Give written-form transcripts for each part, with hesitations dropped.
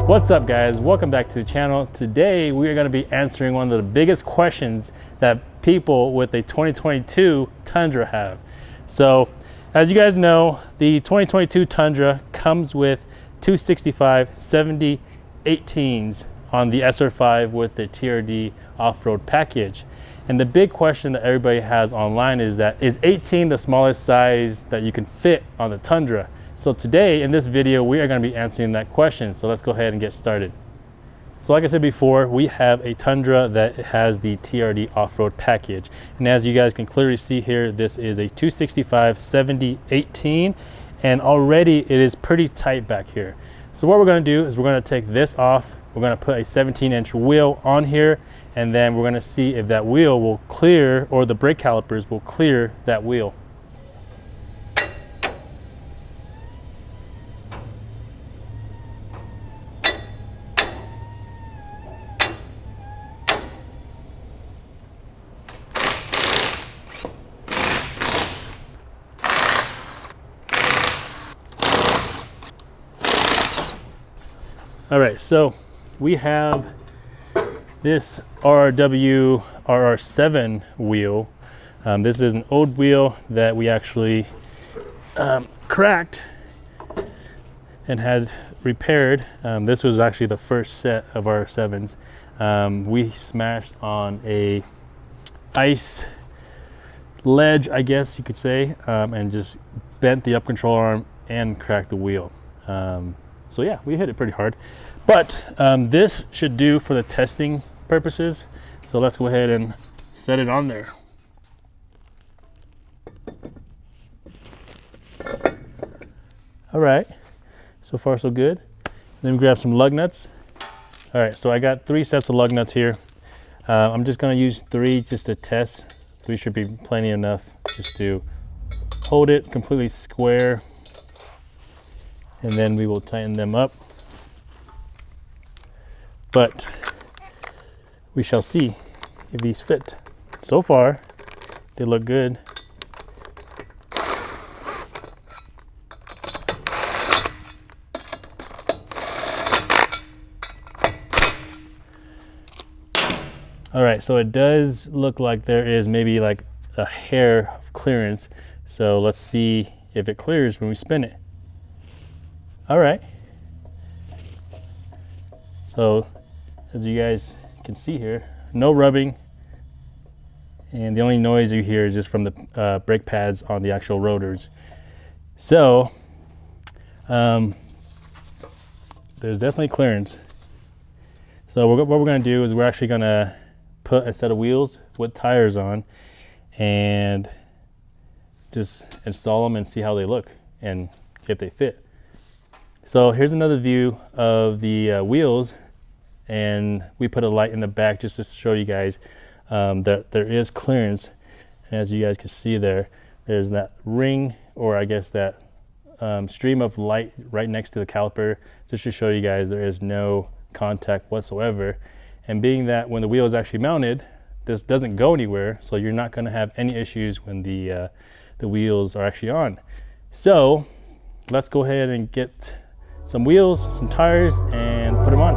What's up guys, welcome back to the channel. Today we are going to be answering one of the biggest questions that people with a 2022 Tundra have. So as you guys know, the 2022 Tundra comes with 265/70/18s on the SR5 with the TRD off-road package. And the big question that everybody has online is 18 the smallest size that you can fit on the Tundra? So today in this video, we are going to be answering that question. So let's go ahead and get started. So like I said before, we have a Tundra that has the TRD off-road package. And as you guys can clearly see here, this is a 265/70/18, and already it is pretty tight back here. So what we're going to do is we're going to take this off. We're going to put a 17-inch wheel on here, and then we're going to see if that wheel will clear, or the brake calipers will clear that wheel. All right, so we have this RRW RR7 wheel. This is an old wheel that we actually cracked and had repaired. This was actually the first set of RR7s. We smashed on a ice ledge, I guess you could say, and just bent the up control arm and cracked the wheel. So yeah, we hit it pretty hard, but this should do for the testing purposes. So let's go ahead and set it on there. All right, so far so good. Then grab some lug nuts. All right, so I got 3 sets of lug nuts here. I'm just gonna use 3 just to test. 3 should be plenty enough just to hold it completely square, and then we will tighten them up. But we shall see if these fit. So far, they look good. All right, so it does look like there is maybe like a hair of clearance. So let's see if it clears when we spin it. All right, so as you guys can see here, no rubbing, and the only noise you hear is just from the brake pads on the actual rotors. So there's definitely clearance. So what we're going to do is we're actually going to put a set of wheels with tires on and just install them and see how they look and if they fit. So here's another view of the wheels, and we put a light in the back just to show you guys that there is clearance. And as you guys can see there's that ring, or I guess that stream of light right next to the caliper, just to show you guys there is no contact whatsoever. And being that when the wheel is actually mounted, this doesn't go anywhere, so you're not going to have any issues when the wheels are actually on. So let's go ahead and get some wheels, some tires, and put them on.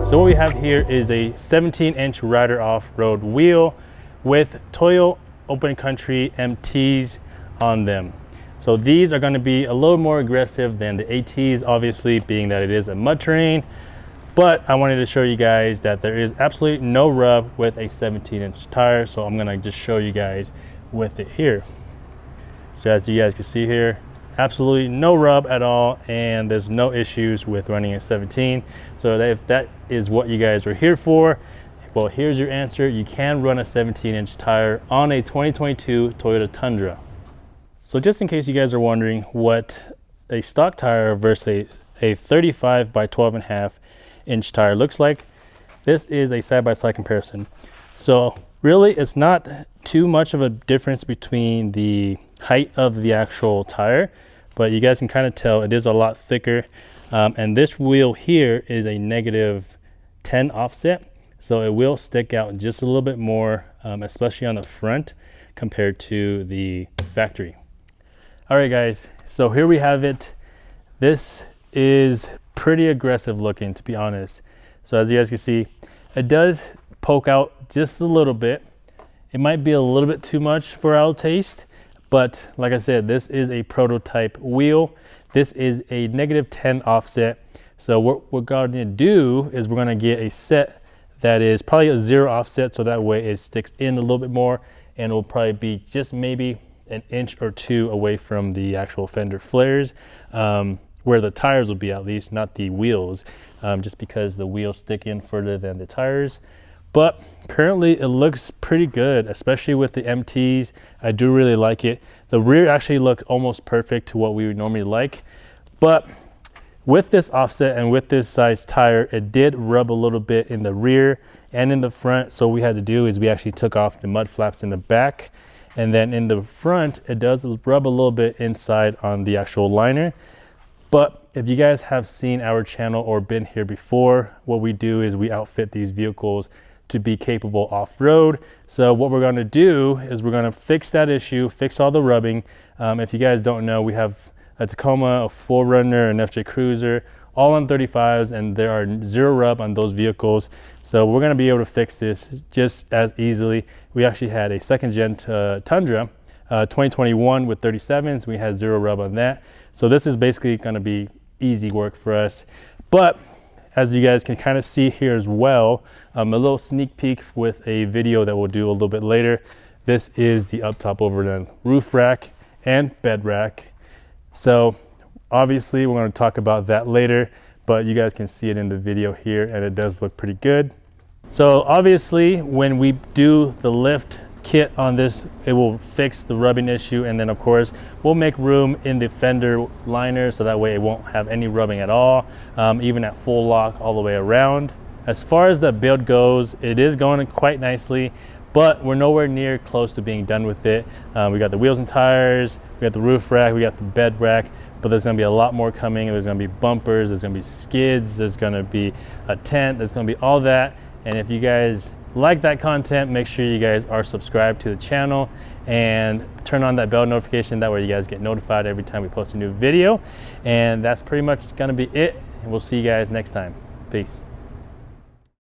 So what we have here is a 17-inch Rider off-road wheel with Toyo Open Country MTs on them. So these are going to be a little more aggressive than the ATs, obviously, being that it is a mud terrain. But I wanted to show you guys that there is absolutely no rub with a 17-inch tire. So I'm going to just show you guys with it here. So as you guys can see here, absolutely no rub at all, and there's no issues with running a 17. So if that is what you guys are here for, Well, here's your answer. You can run a 17-inch tire on a 2022 Toyota Tundra. So just in case you guys are wondering what a stock tire versus a 35 by 12.5 inch tire looks like, this is a side-by-side comparison. So really, it's not too much of a difference between the height of the actual tire, but you guys can kind of tell it is a lot thicker. And this wheel here is a -10 offset, so it will stick out just a little bit more, especially on the front compared to the factory. All right, guys, so here we have it. This is pretty aggressive looking, to be honest. So as you guys can see, it does poke out just a little bit. It might be a little bit too much for our taste, but like I said, this is a prototype wheel. This is a -10 offset. So what we're going to do is we're going to get a set that is probably a 0 offset, so that way it sticks in a little bit more, and it will probably be just maybe an inch or 2 away from the actual fender flares, where the tires will be, at least, not the wheels, just because the wheels stick in further than the tires. But currently it looks pretty good, especially with the MTs. I do really like it. The rear actually looks almost perfect to what we would normally like. But with this offset and with this size tire, it did rub a little bit in the rear and in the front. So what we had to do is we actually took off the mud flaps in the back. And then in the front, it does rub a little bit inside on the actual liner. But if you guys have seen our channel or been here before, what we do is we outfit these vehicles to be capable off-road. So what we're going to do is we're going to fix that issue, fix all the rubbing. If you guys don't know, we have a Tacoma, a 4Runner, an FJ Cruiser, all on 35s, and there are 0 rub on those vehicles. So we're going to be able to fix this just as easily. We actually had a 2nd gen Tundra 2021 with 37s. We had 0 rub on that. So this is basically going to be easy work for us. But as you guys can kind of see here as well, a little sneak peek with a video that we'll do a little bit later. This is the up top overland roof rack and bed rack. So obviously we're going to talk about that later, but you guys can see it in the video here, and it does look pretty good. So obviously when we do the lift kit on this, it will fix the rubbing issue, and then of course we'll make room in the fender liner so that way it won't have any rubbing at all, even at full lock all the way around. As far as the build goes, it is going quite nicely, but we're nowhere near close to being done with it. We got the wheels and tires, we got the roof rack, we got the bed rack, but there's going to be a lot more coming. There's going to be bumpers, there's going to be skids, there's going to be a tent, there's going to be all that. And if you guys like that content, make sure you guys are subscribed to the channel and turn on that bell notification. That way you guys get notified every time we post a new video. And that's pretty much going to be it. And we'll see you guys next time. Peace.